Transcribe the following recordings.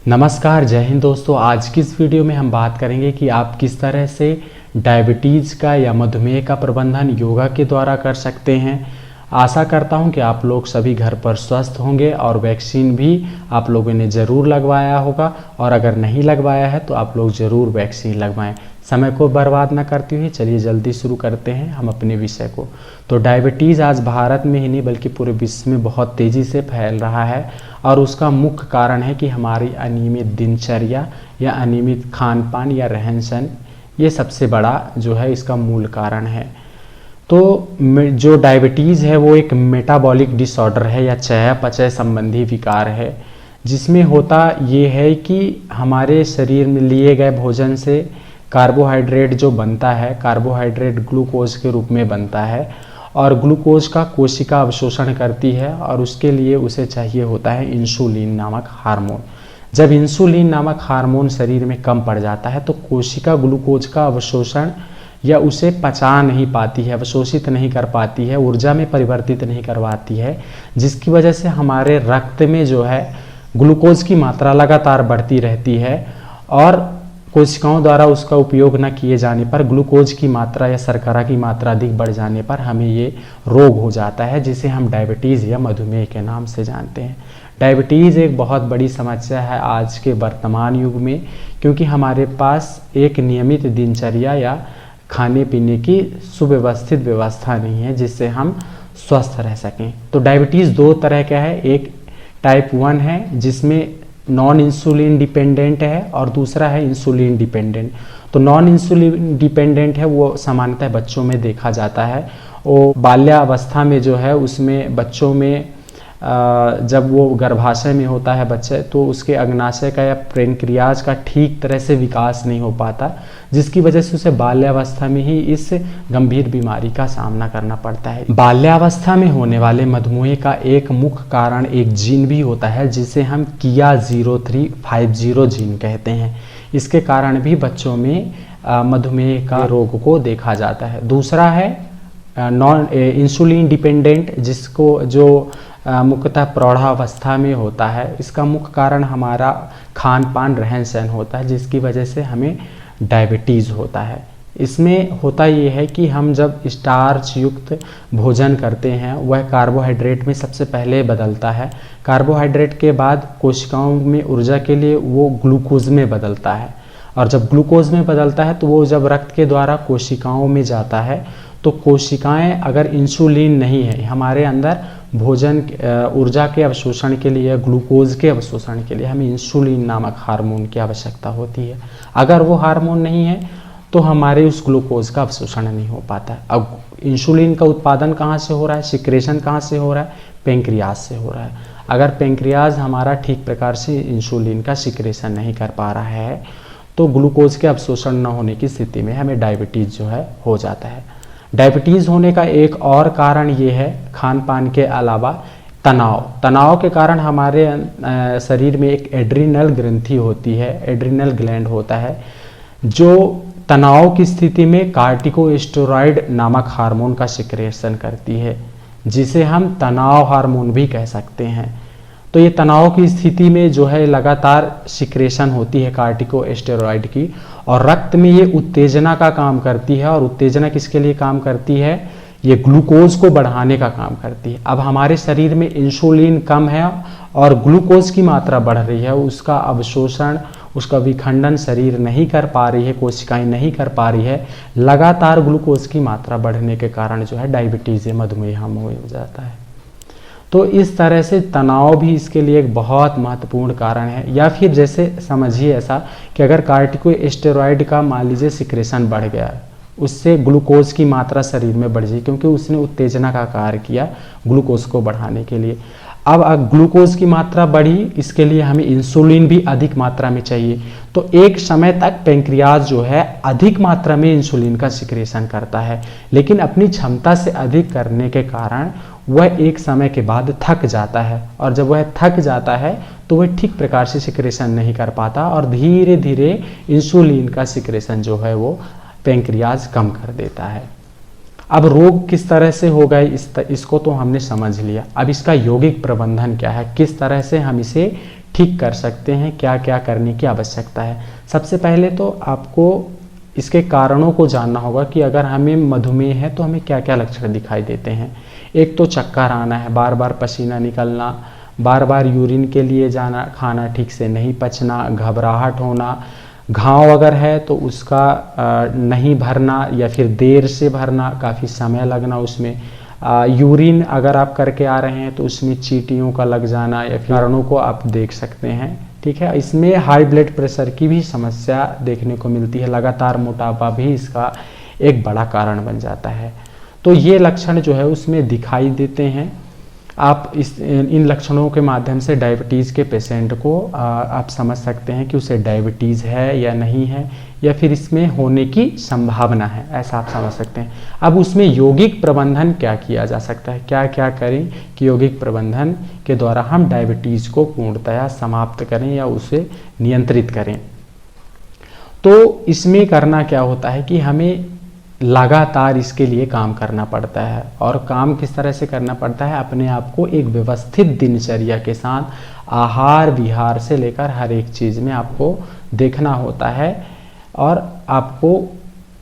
नमस्कार, जय हिंद दोस्तों। आज की इस वीडियो में हम बात करेंगे कि आप किस तरह से डायबिटीज़ का या मधुमेह का प्रबंधन योगा के द्वारा कर सकते हैं। आशा करता हूं कि आप लोग सभी घर पर स्वस्थ होंगे और वैक्सीन भी आप लोगों ने ज़रूर लगवाया होगा, और अगर नहीं लगवाया है तो आप लोग ज़रूर वैक्सीन लगवाएं। समय को बर्बाद ना करते हुए चलिए जल्दी शुरू करते हैं हम अपने विषय को। तो डायबिटीज़ आज भारत में ही नहीं बल्कि पूरे विश्व में बहुत तेज़ी से फैल रहा है, और उसका मुख्य कारण है कि हमारी अनियमित दिनचर्या या अनियमित खान पान या रहन सहन, ये सबसे बड़ा जो है इसका मूल कारण है। तो जो डायबिटीज़ है वो एक मेटाबॉलिक डिसऑर्डर है या चयापचय संबंधी विकार है, जिसमें होता ये है कि हमारे शरीर में लिए गए भोजन से कार्बोहाइड्रेट जो बनता है, कार्बोहाइड्रेट ग्लूकोज के रूप में बनता है, और ग्लूकोज का कोशिका अवशोषण करती है, और उसके लिए उसे चाहिए होता है इंसुलिन नामक हार्मोन। जब इंसुलिन नामक हार्मोन शरीर में कम पड़ जाता है तो कोशिका ग्लूकोज का अवशोषण या उसे पचा नहीं पाती है, अवशोषित नहीं कर पाती है, ऊर्जा में परिवर्तित नहीं करवाती है, जिसकी वजह से हमारे रक्त में जो है ग्लूकोज की मात्रा लगातार बढ़ती रहती है, और कोशिकाओं द्वारा उसका उपयोग न किए जाने पर ग्लूकोज की मात्रा या शर्करा की मात्रा अधिक बढ़ जाने पर हमें ये रोग हो जाता है, जिसे हम डायबिटीज़ या मधुमेह के नाम से जानते हैं। डायबिटीज़ एक बहुत बड़ी समस्या है आज के वर्तमान युग में, क्योंकि हमारे पास एक नियमित दिनचर्या या खाने पीने की सुव्यवस्थित व्यवस्था नहीं है जिससे हम स्वस्थ रह सकें। तो डायबिटीज़ दो तरह का है, एक टाइप 1 है जिसमें नॉन इंसुलिन डिपेंडेंट है, और दूसरा है इंसुलिन डिपेंडेंट। तो नॉन इंसुलिन डिपेंडेंट है वो सामान्यतः बच्चों में देखा जाता है। वो बाल्यावस्था में जो है उसमें बच्चों में जब वो गर्भाशय में होता है बच्चे, तो उसके अग्नाशय का या पैंक्रियाज का ठीक तरह से विकास नहीं हो पाता, जिसकी वजह से उसे बाल्यावस्था में ही इस गंभीर बीमारी का सामना करना पड़ता है। बाल्यावस्था में होने वाले मधुमेह का एक मुख्य कारण एक जीन भी होता है जिसे हम किया 0350 जीन कहते हैं। इसके कारण भी बच्चों में मधुमेह का रोग को देखा जाता है। दूसरा है नॉन इंसुलिन डिपेंडेंट, जिसको जो मुख्यतः प्रौढ़ावस्था में होता है। इसका मुख्य कारण हमारा खान पान रहन सहन होता है, जिसकी वजह से हमें डायबिटीज़ होता है। इसमें होता ये है कि हम जब स्टार्च युक्त भोजन करते हैं वह कार्बोहाइड्रेट में सबसे पहले बदलता है, कार्बोहाइड्रेट के बाद कोशिकाओं में ऊर्जा के लिए वो ग्लूकोज में बदलता है, और जब ग्लूकोज में बदलता है तो वो जब रक्त के द्वारा कोशिकाओं में जाता है तो कोशिकाएं अगर इंसुलिन नहीं है, हमारे अंदर भोजन ऊर्जा के अवशोषण के लिए, ग्लूकोज के अवशोषण के लिए हमें इंसुलिन नामक हार्मोन की आवश्यकता होती है। अगर वो हार्मोन नहीं है तो हमारे उस ग्लूकोज का अवशोषण नहीं हो पाता है। अब इंसुलिन का उत्पादन कहाँ से हो रहा है, सिक्रेशन कहाँ से हो रहा है, पैंक्रियाज से हो रहा है। अगर पैंक्रियाज हमारा ठीक प्रकार से इंसुलिन का सिक्रेशन नहीं कर पा रहा है तो ग्लूकोज के अवशोषण न होने की स्थिति में हमें डायबिटीज़ जो है हो जाता है। डायबिटीज़ होने का एक और कारण ये है, खान पान के अलावा तनाव के कारण हमारे शरीर में एक एड्रिनल ग्रंथि होती है, एड्रिनल ग्लैंड होता है, जो तनाव की स्थिति में कार्टिकोस्टेरॉइड नामक हार्मोन का सिक्रेशन करती है, जिसे हम तनाव हार्मोन भी कह सकते हैं। तो ये तनाव की स्थिति में जो है लगातार सिक्रेशन होती है कार्टिकोस्टेरॉइड की, और रक्त में ये उत्तेजना का काम करती है। और उत्तेजना किसके लिए काम करती है, ये ग्लूकोज को बढ़ाने का काम करती है। अब हमारे शरीर में इंसुलिन कम है और ग्लूकोज की मात्रा बढ़ रही है, उसका अवशोषण, उसका विखंडन शरीर नहीं कर पा रही है, कोशिकाएं नहीं कर पा रही है। लगातार ग्लूकोज की मात्रा बढ़ने के कारण जो है डायबिटीज़ मधुमेह हो जाता है। तो इस तरह से तनाव भी इसके लिए एक बहुत महत्वपूर्ण कारण है। या फिर जैसे समझिए ऐसा कि अगर कार्टिकोस्टेरॉइड का मान लीजिए सिक्रेशन बढ़ गया, उससे ग्लूकोज की मात्रा शरीर में बढ़ जाए, क्योंकि उसने उत्तेजना का कार्य किया ग्लूकोज को बढ़ाने के लिए। अब ग्लूकोज की मात्रा बढ़ी, इसके लिए हमें इंसुलिन भी अधिक मात्रा में चाहिए। तो एक समय तक पैंक्रियाज जो है अधिक मात्रा में इंसुलिन का सिक्रेशन करता है, लेकिन अपनी क्षमता से अधिक करने के कारण वह एक समय के बाद थक जाता है, और जब वह थक जाता है तो वह ठीक प्रकार से सिक्रेशन नहीं कर पाता, और धीरे धीरे इंसुलिन का सिक्रेशन जो है वो पैंक्रियाज कम कर देता है। अब रोग किस तरह से हो गए इसको तो हमने समझ लिया। अब इसका यौगिक प्रबंधन क्या है, किस तरह से हम इसे ठीक कर सकते हैं, क्या क्या करने की आवश्यकता है। सबसे पहले तो आपको इसके कारणों को जानना होगा कि अगर हमें मधुमेह है तो हमें क्या क्या लक्षण दिखाई देते हैं। एक तो चक्कर आना है, बार बार पसीना निकलना, बार बार यूरिन के लिए जाना, खाना ठीक से नहीं पचना, घबराहट होना, घाव अगर है तो उसका नहीं भरना या फिर देर से भरना, काफ़ी समय लगना उसमें, यूरिन अगर आप करके आ रहे हैं तो उसमें चींटियों का लग जाना, या फिर कारणों को आप देख सकते हैं। ठीक है, इसमें हाई ब्लड प्रेशर की भी समस्या देखने को मिलती है, लगातार मोटापा भी इसका एक बड़ा कारण बन जाता है। तो ये लक्षण जो है उसमें दिखाई देते हैं। आप इन लक्षणों के माध्यम से डायबिटीज़ के पेशेंट को आप समझ सकते हैं कि उसे डायबिटीज़ है या नहीं है, या फिर इसमें होने की संभावना है, ऐसा आप समझ सकते हैं। अब उसमें यौगिक प्रबंधन क्या किया जा सकता है, क्या क्या करें कि यौगिक प्रबंधन के द्वारा हम डायबिटीज़ को पूर्णतया समाप्त करें या उसे नियंत्रित करें। तो इसमें करना क्या होता है कि हमें लगातार इसके लिए काम करना पड़ता है। और काम किस तरह से करना पड़ता है, अपने आप को एक व्यवस्थित दिनचर्या के साथ आहार विहार से लेकर हर एक चीज़ में आपको देखना होता है और आपको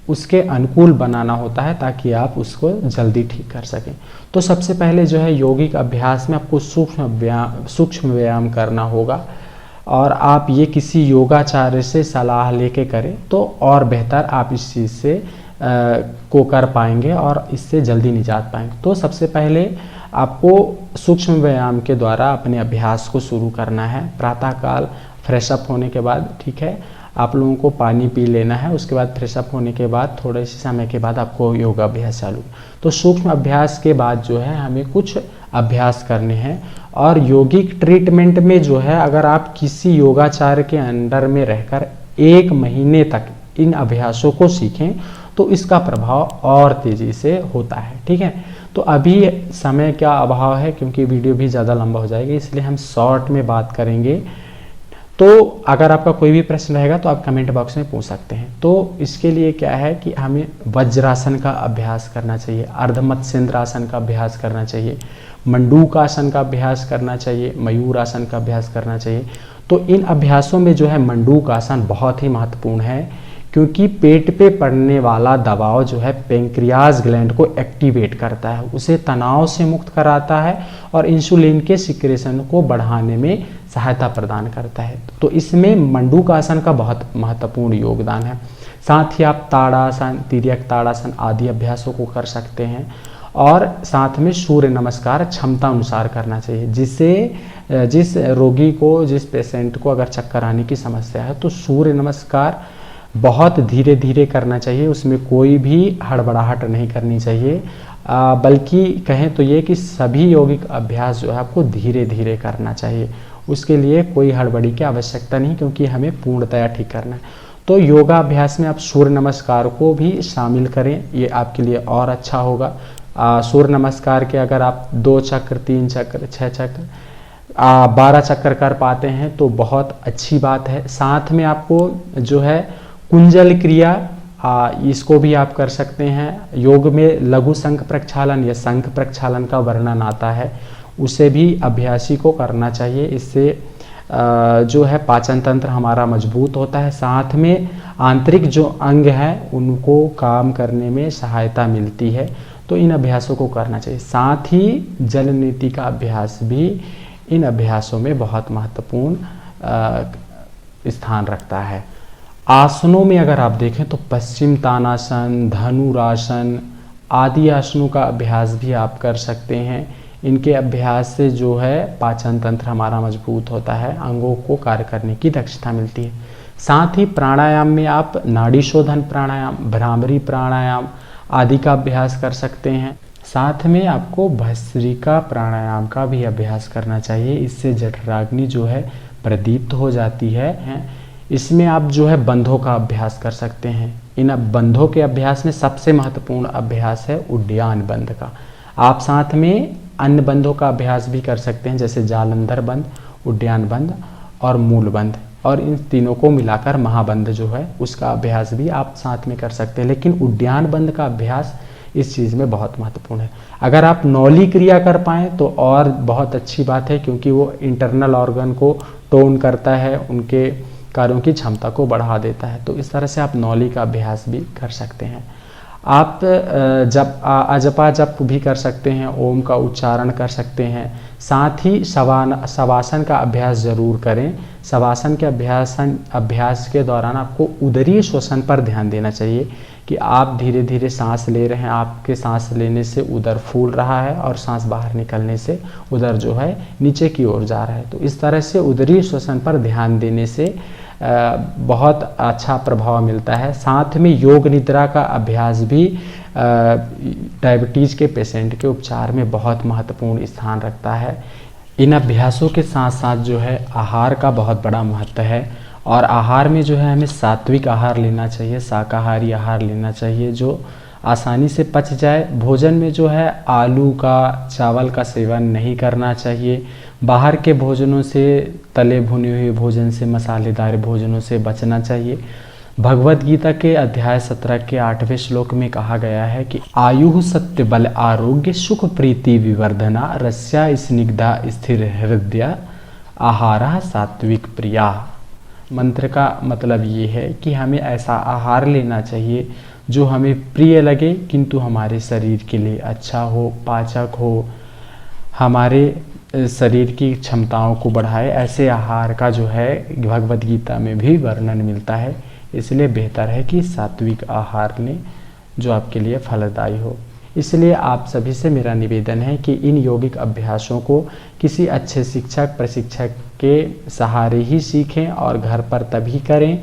उसके अनुकूल बनाना होता है ताकि आप उसको जल्दी ठीक कर सकें। तो सबसे पहले जो है यौगिक अभ्यास में आपको सूक्ष्म व्यायाम करना होगा, और आप ये किसी योगाचार्य से सलाह लेके करें तो और बेहतर आप इस चीज़ से को कर पाएंगे और इससे जल्दी निजात पाएंगे। तो सबसे पहले आपको सूक्ष्म व्यायाम के द्वारा अपने अभ्यास को शुरू करना है। प्रातःकाल फ्रेश अप होने के बाद, ठीक है, आप लोगों को पानी पी लेना है। उसके बाद फ्रेश अप होने के बाद थोड़े से समय के बाद आपको योगा अभ्यास चालू। तो सूक्ष्म अभ्यास के बाद जो है हमें कुछ अभ्यास करने हैं। और यौगिक ट्रीटमेंट में जो है अगर आप किसी योगाचार्य के अंडर में रहकर 1 महीने तक इन अभ्यासों को सीखें तो इसका प्रभाव और तेज़ी से होता है। ठीक है, तो अभी समय का अभाव है क्योंकि वीडियो भी ज़्यादा लंबा हो जाएगी, इसलिए हम शॉर्ट में बात करेंगे। तो अगर आपका कोई भी प्रश्न रहेगा तो आप कमेंट बॉक्स में पूछ सकते हैं। तो इसके लिए क्या है कि हमें वज्रासन का अभ्यास करना चाहिए, अर्धमत्स्येंद्रासन का अभ्यास करना चाहिए, मंडूकासन का अभ्यास करना चाहिए, मयूरासन का अभ्यास करना चाहिए। तो इन अभ्यासों में जो है मंडूकासन बहुत ही महत्वपूर्ण है क्योंकि पेट पे पड़ने वाला दबाव जो है पेंक्रियाज ग्लैंड को एक्टिवेट करता है, उसे तनाव से मुक्त कराता है और इंसुलिन के सिक्रेशन को बढ़ाने में सहायता प्रदान करता है। तो इसमें मंडूकासन का बहुत महत्वपूर्ण योगदान है। साथ ही आप ताड़ासन, तिर्यक ताड़ासन आदि अभ्यासों को कर सकते हैं। और साथ में सूर्य नमस्कार क्षमता अनुसार करना चाहिए, जिससे जिस रोगी को, जिस पेशेंट को अगर चक्कर आने की समस्या है तो सूर्य नमस्कार बहुत धीरे धीरे करना चाहिए, उसमें कोई भी हड़बड़ाहट नहीं करनी चाहिए, बल्कि कहें तो ये कि सभी यौगिक अभ्यास जो है आपको धीरे धीरे करना चाहिए। उसके लिए कोई हड़बड़ी की आवश्यकता नहीं क्योंकि हमें पूर्णतया ठीक करना है। तो योगा अभ्यास में आप सूर्य नमस्कार को भी शामिल करें, ये आपके लिए और अच्छा होगा। सूर्य नमस्कार के अगर आप 2 चक्र, 3 चक्र, 6 चक्र, 12 चक्कर कर पाते हैं तो बहुत अच्छी बात है। साथ में आपको जो है कुंजल क्रिया, इसको भी आप कर सकते हैं। योग में लघु शंख प्रक्षालन या शंख प्रक्षालन का वर्णन आता है, उसे भी अभ्यासी को करना चाहिए। इससे जो है पाचन तंत्र हमारा मजबूत होता है, साथ में आंतरिक जो अंग हैं उनको काम करने में सहायता मिलती है। तो इन अभ्यासों को करना चाहिए। साथ ही जल नीति का अभ्यास भी इन अभ्यासों में बहुत महत्वपूर्ण स्थान रखता है। आसनों में अगर आप देखें तो पश्चिम तानासन, धनुरासन आदि आसनों का अभ्यास भी आप कर सकते हैं। इनके अभ्यास से जो है पाचन तंत्र हमारा मजबूत होता है, अंगों को कार्य करने की दक्षता मिलती है। साथ ही प्राणायाम में आप नाड़ी शोधन प्राणायाम, भ्रामरी प्राणायाम आदि का अभ्यास कर सकते हैं। साथ में आपको भस्त्रिका प्राणायाम का भी अभ्यास करना चाहिए, इससे जठराग्नि जो है प्रदीप्त हो जाती है। इसमें आप जो है बंधों का अभ्यास कर सकते हैं। इन बंधों के अभ्यास में सबसे महत्वपूर्ण अभ्यास है उड्डयन बंध का। आप साथ में अन्य बंधों का अभ्यास भी कर सकते हैं, जैसे जालंधर बंध, उड्डयन बंध और मूल बंध, और इन तीनों को मिलाकर महाबंध जो है उसका अभ्यास भी आप साथ में कर सकते हैं। लेकिन उड्डयन बंध का अभ्यास इस चीज़ में बहुत महत्वपूर्ण है। अगर आप नौली क्रिया कर पाएँ तो और बहुत अच्छी बात है, क्योंकि वो इंटरनल ऑर्गन को टोन करता है, उनके कार्यों की क्षमता को बढ़ा देता है। तो इस तरह से आप नौली का अभ्यास भी कर सकते हैं। आप जब अजपा जप भी कर सकते हैं, ओम का उच्चारण कर सकते हैं। साथ ही शवासन का अभ्यास जरूर करें। शवासन के अभ्यास के दौरान आपको उदरीय श्वसन पर ध्यान देना चाहिए कि आप धीरे धीरे सांस ले रहे हैं, आपके सांस लेने से उदर फूल रहा है और सांस बाहर निकलने से उदर जो है नीचे की ओर जा रहा है। तो इस तरह से उदरीय श्वसन पर ध्यान देने से बहुत अच्छा प्रभाव मिलता है। साथ में योग निद्रा का अभ्यास भी डायबिटीज़ के पेशेंट के उपचार में बहुत महत्वपूर्ण स्थान रखता है। इन अभ्यासों के साथ साथ जो है आहार का बहुत बड़ा महत्व है, और आहार में जो है हमें सात्विक आहार लेना चाहिए, शाकाहारी आहार लेना चाहिए जो आसानी से पच जाए। भोजन में जो है आलू का, चावल का सेवन नहीं करना चाहिए। बाहर के भोजनों से, तले भुने हुए भोजन से, मसालेदार भोजनों से बचना चाहिए। भगवद गीता के अध्याय 17 के 8वें श्लोक में कहा गया है कि आयु सत्य बल आरोग्य सुख प्रीति विवर्धना रस्या स्निग्धा स्थिर हृदय आहारा सात्विक प्रिया। मंत्र का मतलब ये है कि हमें ऐसा आहार लेना चाहिए जो हमें प्रिय लगे, किंतु हमारे शरीर के लिए अच्छा हो, पाचक हो, हमारे शरीर की क्षमताओं को बढ़ाए। ऐसे आहार का जो है भगवद गीता में भी वर्णन मिलता है। इसलिए बेहतर है कि सात्विक आहार लें जो आपके लिए फलदायी हो। इसलिए आप सभी से मेरा निवेदन है कि इन यौगिक अभ्यासों को किसी अच्छे शिक्षक, प्रशिक्षक के सहारे ही सीखें और घर पर तभी करें।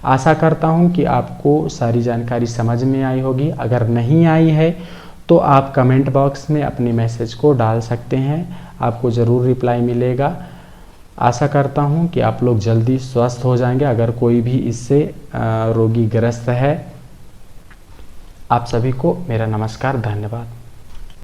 आशा करता हूं कि आपको सारी जानकारी समझ में आई होगी। अगर नहीं आई है तो आप कमेंट बॉक्स में अपने मैसेज को डाल सकते हैं, आपको ज़रूर रिप्लाई मिलेगा। आशा करता हूं कि आप लोग जल्दी स्वस्थ हो जाएंगे अगर कोई भी इससे रोगी ग्रस्त है। आप सभी को मेरा नमस्कार, धन्यवाद।